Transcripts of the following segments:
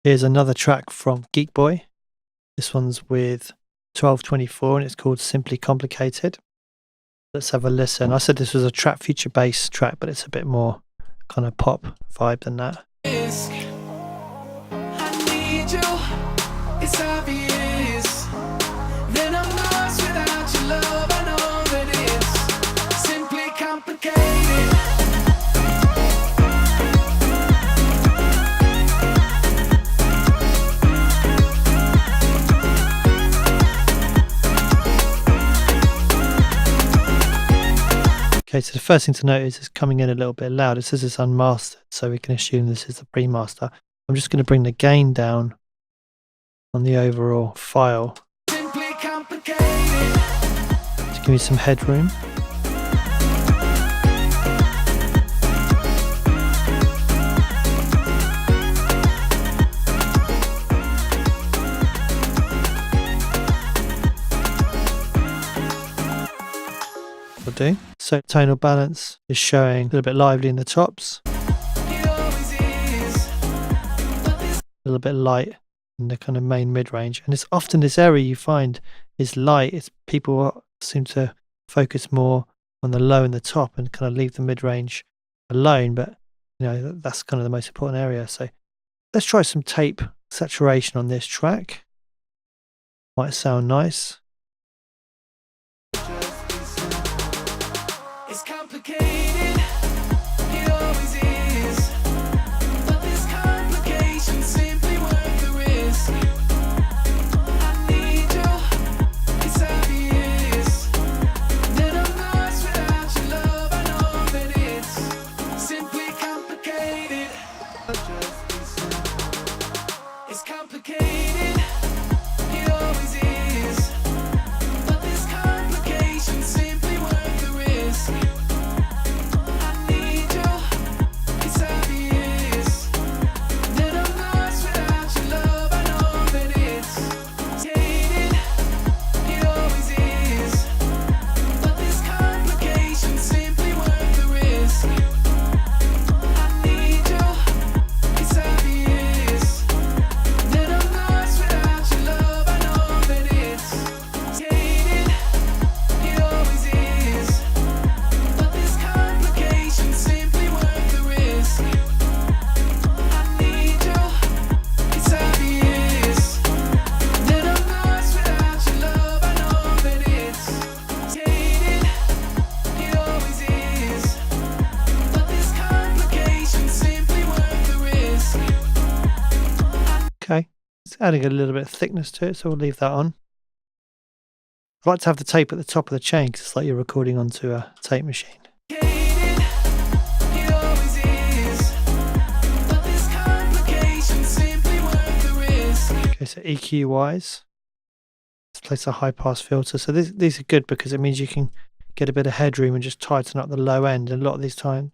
Here's another track from Geek Boy. This one's with 1224 and it's called Simply Complicated. Let's have a listen. I said this was a trap future bass track, but it's a bit more kind of pop vibe than that. I need you, it's obvious. Then I'm lost without your love. I know that it's simply complicated. Okay, so the first thing to note is it's coming in a little bit loud. It says it's unmastered, so we can assume this is the pre-master. I'm just going to bring the gain down on the overall file Simply complicated. to give me some headroom. Will do. So tonal balance is showing a little bit lively in the tops, It always is. a little bit light in the kind of main mid-range, and it's often this area you find is light. It's people seem to focus more on the low and the top and kind of leave the mid-range alone, but you know that's kind of the most important area. So let's try some tape saturation on this track. Might sound nice. It's complicated. It always is. But this complication simply worth the risk. I need you. It's obvious. Then I'm lost without your love. I know that it's simply complicated. It's complicated. It always is. But this complication simply worth the risk. I need you. It's obvious. Then I'm lost without your love. I know that it's complicated. It always is. But this complication simply worth the risk. I need you. It's obvious. Then I'm lost without your love. I know that it's complicated. It always is. But this complication simply worth the risk. I need you. It's obvious. Then I'm lost without your love. I know that it's complicated. It always is. But this complication simply worth the risk. Okay, it's adding a little bit of thickness to it, so we'll leave that on. I like to have the tape at the top of the chain because it's like you're recording onto a tape machine. It always is. But this complication simply worth the risk. Okay, so EQ wise, let's place a high pass filter. So these are good because it means you can get a bit of headroom and just tighten up the low end. And a lot of the time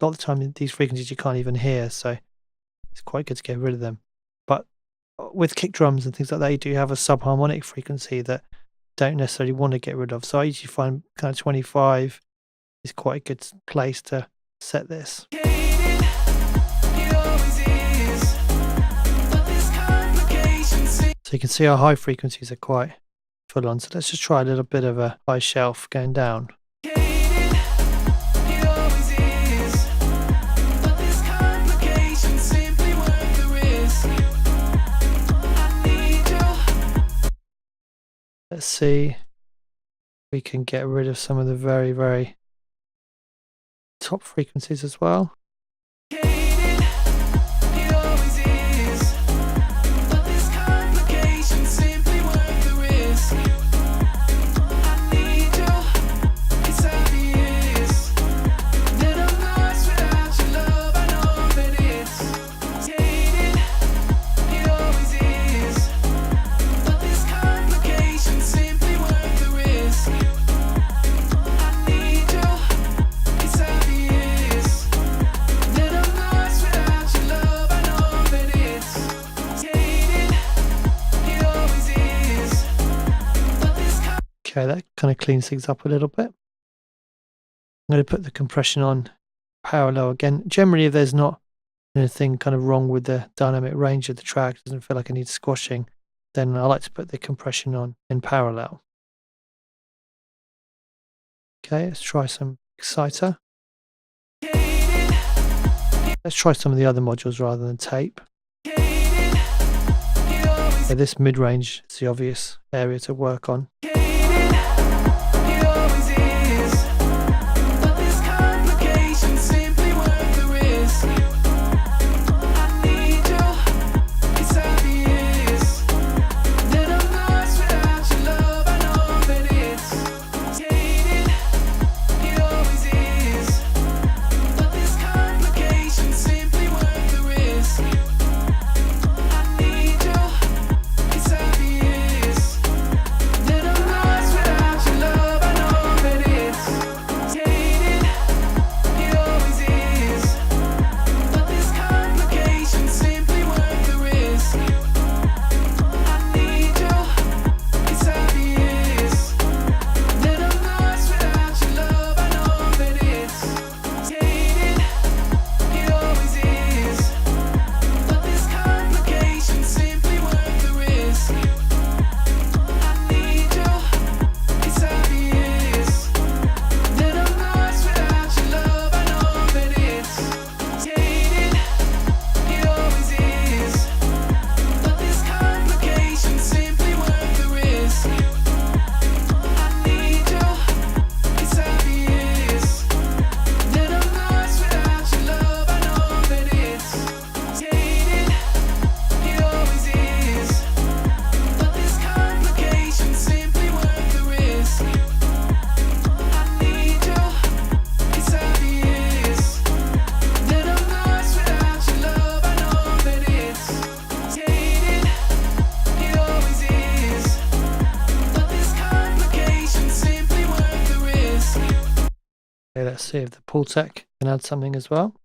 these frequencies you can't even hear, so it's quite good to get rid of them. But with kick drums and things like that, you do have a subharmonic frequency that don't necessarily want to get rid of. So I usually find kind of 25 is quite a good place to set this. It always is. But this complication So you can see our high frequencies are quite full on. So let's just try a little bit of a high shelf going down. It always is. But this complication simply worth the risk. I need you. Let's see if we can get rid of some of the very, very top frequencies as well. It always is. But this complication simply worth the risk. I need you. It's obvious. Then I'm lost without your love. I know that it's complicated. It always is. But this complication simply worth the risk. I need you. It's obvious. Then I'm lost without your love. I know that it's complicated. It always is. But this Okay, that kind of cleans things up a little bit. I'm going to put the compression on parallel again. Generally, if there's not anything kind of wrong with the dynamic range of the track, doesn't feel like it needs squashing, then I like to put the compression on in parallel. Okay, let's try some exciter. Let's try some of the other modules rather than tape. Okay, this mid-range is the obvious area to work on. Okay, let's see if the pull tech can add something as well.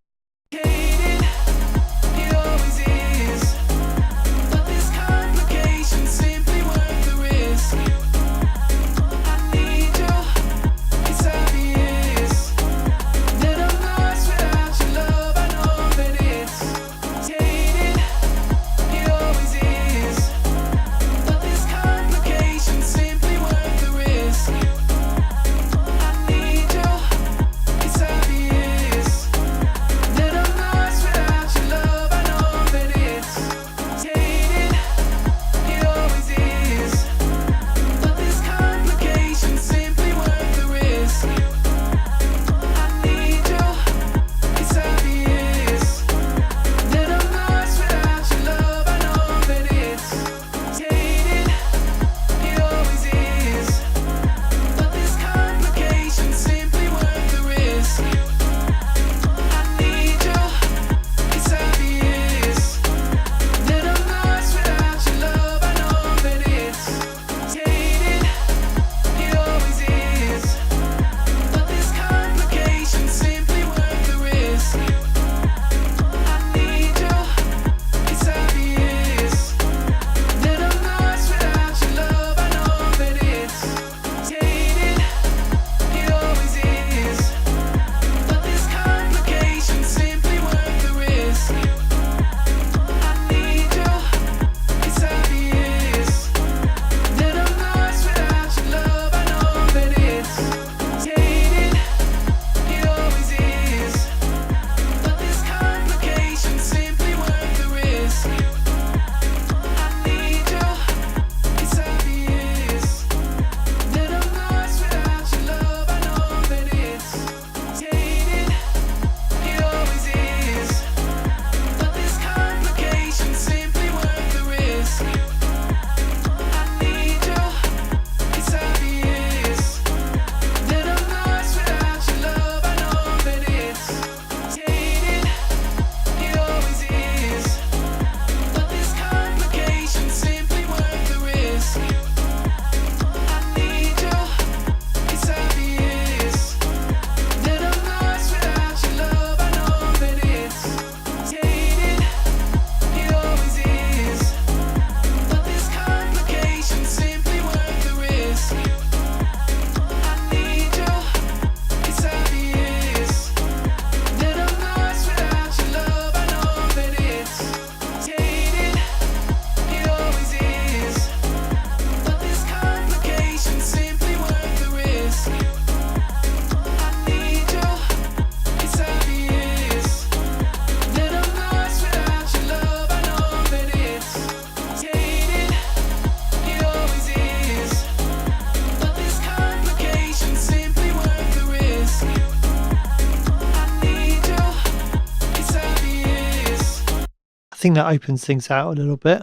think that opens things out a little bit.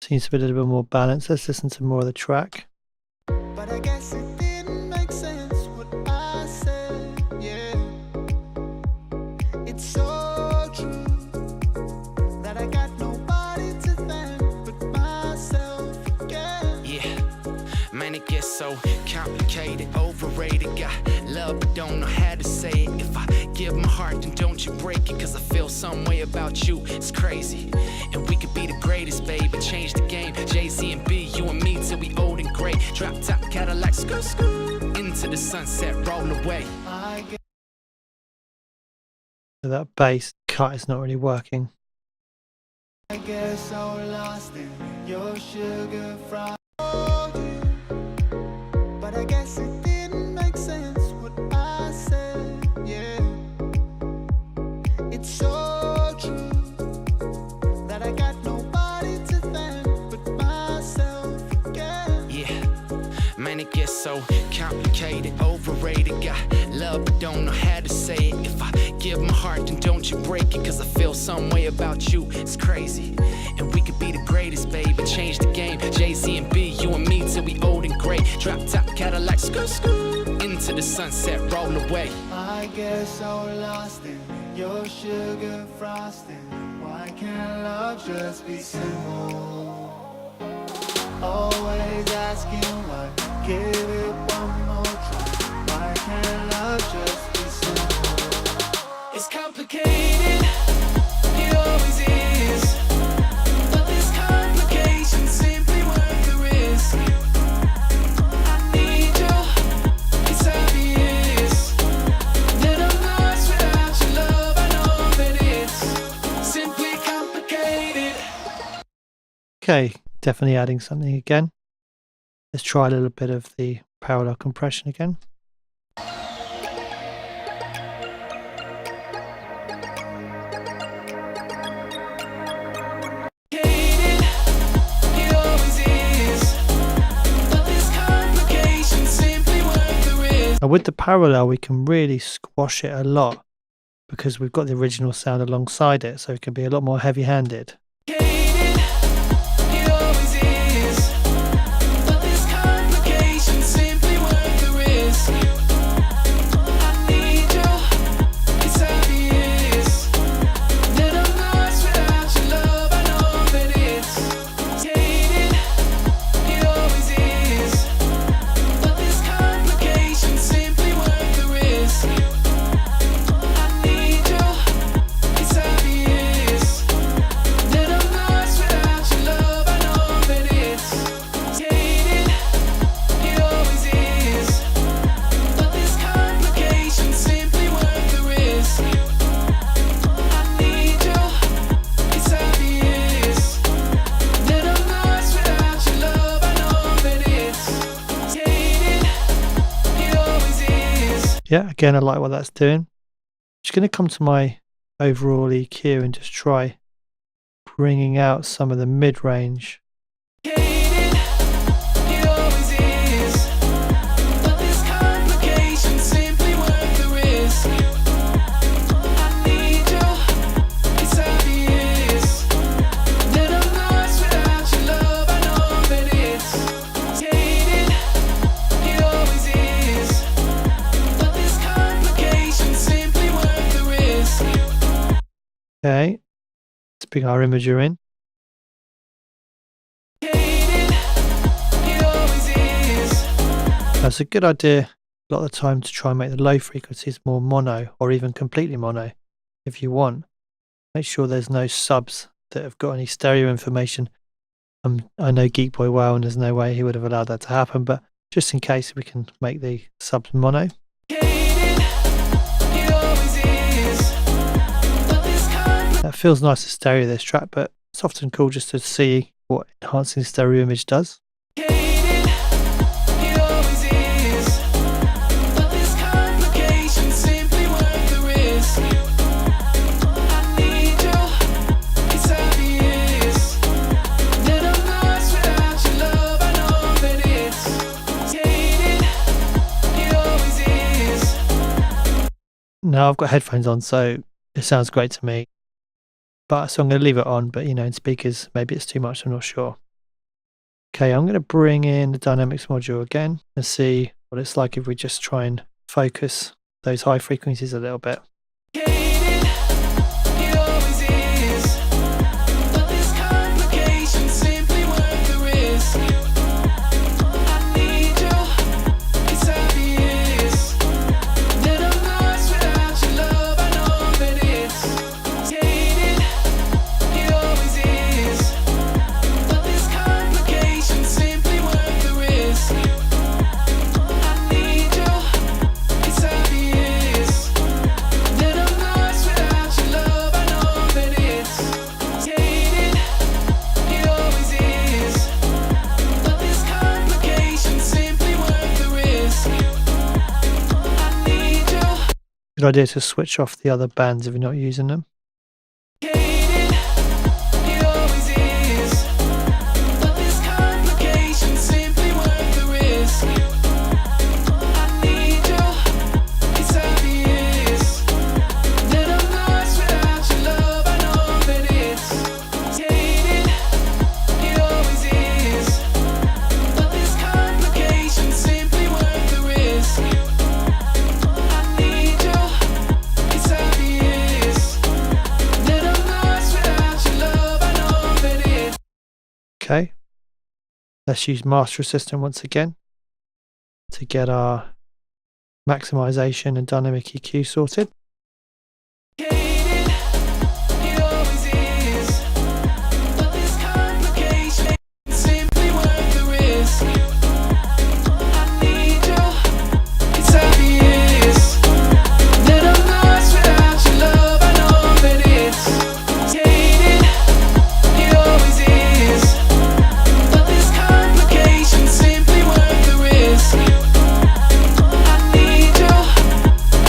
Seems to be a little bit more balanced. Let's listen to more of the track. But I guess it didn't make sense what I said, yeah. It's so true that I got nobody to thank but myself again. Yeah, man, it gets so complicated, overrated. Got love but don't know how to say it. If I give my heart, then don't you break it. Cause I feel some way about you, it's crazy. And we could be the greatest, babe, and change the game. Jay-Z and B, you and me till we old and gray. Drop top Cadillac, skirt, skirt, into the sunset, roll away. So that bass cut is not really working. I guess I was lost in your sugar fry. But I guess it didn't make sense what I said, yeah. It's so true that I got nobody to thank but myself again. Yeah, man, it gets so complicated, overrated. Got love but don't know how to say it. If I give my heart, then don't you break it. Cause I feel some way about you, it's crazy. And we could be the greatest, babe, and change the game. Jay-Z and B, you and me till we old and gray. Drop top Cadillac, skirt, skirt, into the sunset, roll away. I guess I was lost in your sugar frosting. Why can't love just be simple? Always asking why, give it one more try. Why can't love just be simple? It's complicated, it always is. But this complication simply worth the risk. I need you, it's obvious that I'm lost without your love. I know that it's simply complicated. Okay, definitely adding something again. Let's try a little bit of the parallel compression again. It always is. But this complication simply worth the risk. Now with the parallel, we can really squash it a lot because we've got the original sound alongside it, so it can be a lot more heavy-handed. It always is. But this complication simply worth the risk. I need you, it's obvious that I'm lost without your love. I know that it's jaded. It always is. But this complication simply worth the risk. I need you, it's obvious that I'm lost without your love. I know that it's jaded. It always is. But this complication simply worth the risk. I need you, it's obvious that I'm lost without your love. I know that it's jaded. It always is. Yeah, again, I like what that's doing. Just going to come to my overall EQ and just try bringing out some of the mid-range. It always is. But this complication simply worth the risk. I need you, it's obvious that I'm lost without your love. I know that it's jaded. It always is. But this complication simply worth the risk. Okay, let's bring our imager in. It always is. That's a good idea a lot of the time to try and make the low frequencies more mono or even completely mono if you want. Make sure there's no subs that have got any stereo information. I know Geek Boy well, and there's no way he would have allowed that to happen, but just in case, we can make the subs mono. It always is. But this That feels nice to stereo this track, but it's often cool just to see what enhancing stereo image does. It always is. But this complication simply worth the risk. I need you, it's obvious that I'm lost without your love. I know that it's jaded. It always is. Now I've got headphones on, so it sounds great to me. But so I'm going to leave it on, but in speakers, maybe it's too much, I'm not sure. Okay, I'm going to bring in the dynamics module again and see what it's like if we just try and focus those high frequencies a little bit. It always is, but this complication simply worth the risk. I need you, it's obvious that I'm lost without your love. I know that it's hated. It always is, but this complication simply worth the risk. I need you, it's obvious that I'm lost without your love. I know that it's hated. It always is, but this complication simply worth the risk. I need you. Good idea to switch off the other bands if you're not using them. It always is, but this complication simply worth the risk. I need you, it's obvious that I'm lost without your love. I know that it's hated. It always is, but this complication simply worth the risk. I need you, it's obvious that I'm lost without your love. I know that it's Okay, let's use Master Assistant once again to get our maximization and dynamic EQ sorted. hated. It always is, but this complication simply worth the risk. I need you, it's obvious that I'm lost without your love. I know that it's hated. It always is, but this complication simply worth the risk. I need you,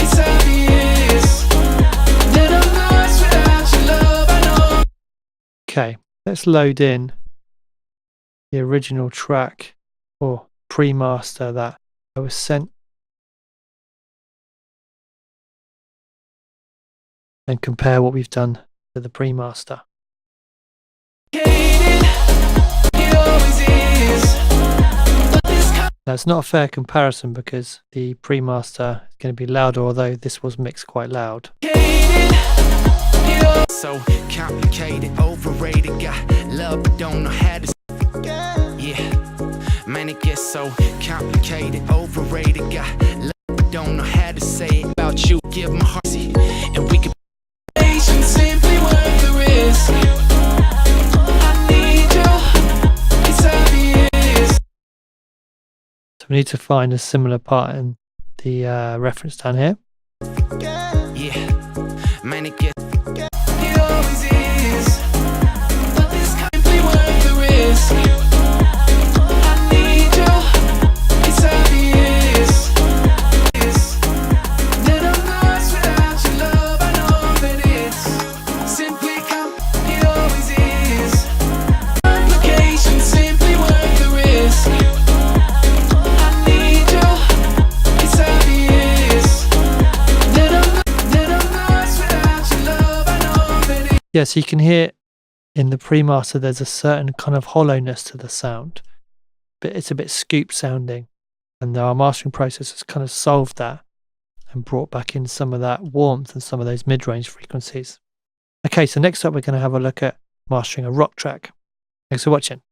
it's obvious that I'm lost without your love. I know. Okay, let's load in the original track or pre-master that I was sent and compare what we've done to the pre-master. Hated. It always is, but this Now it's not a fair comparison because the pre-master is going to be louder, although this was mixed quite loud. complicated. It always So complicated, overrated, got love but don't know how to yeah, man, it gets so complicated, overrated, got love but don't know how to say it about you. Give my heart, see, and we can patient simply worth the risk. I need you, it's obvious. So we need to find a similar part in the reference down here. yeah, man, it gets It always is, but this simply worth the risk. I need you, it's obvious that I'm lost without your love. I know that it's simply it always is. Complication simply worth the risk. I need you, it's obvious that I'm lost without your love. I know that it's Yeah, so you can hear in the pre-master there's a certain kind of hollowness to the sound, but it's a bit scooped sounding, and our mastering process has kind of solved that and brought back in some of that warmth and some of those mid-range frequencies. Okay, so next up we're going to have a look at mastering a rock track. Thanks for watching.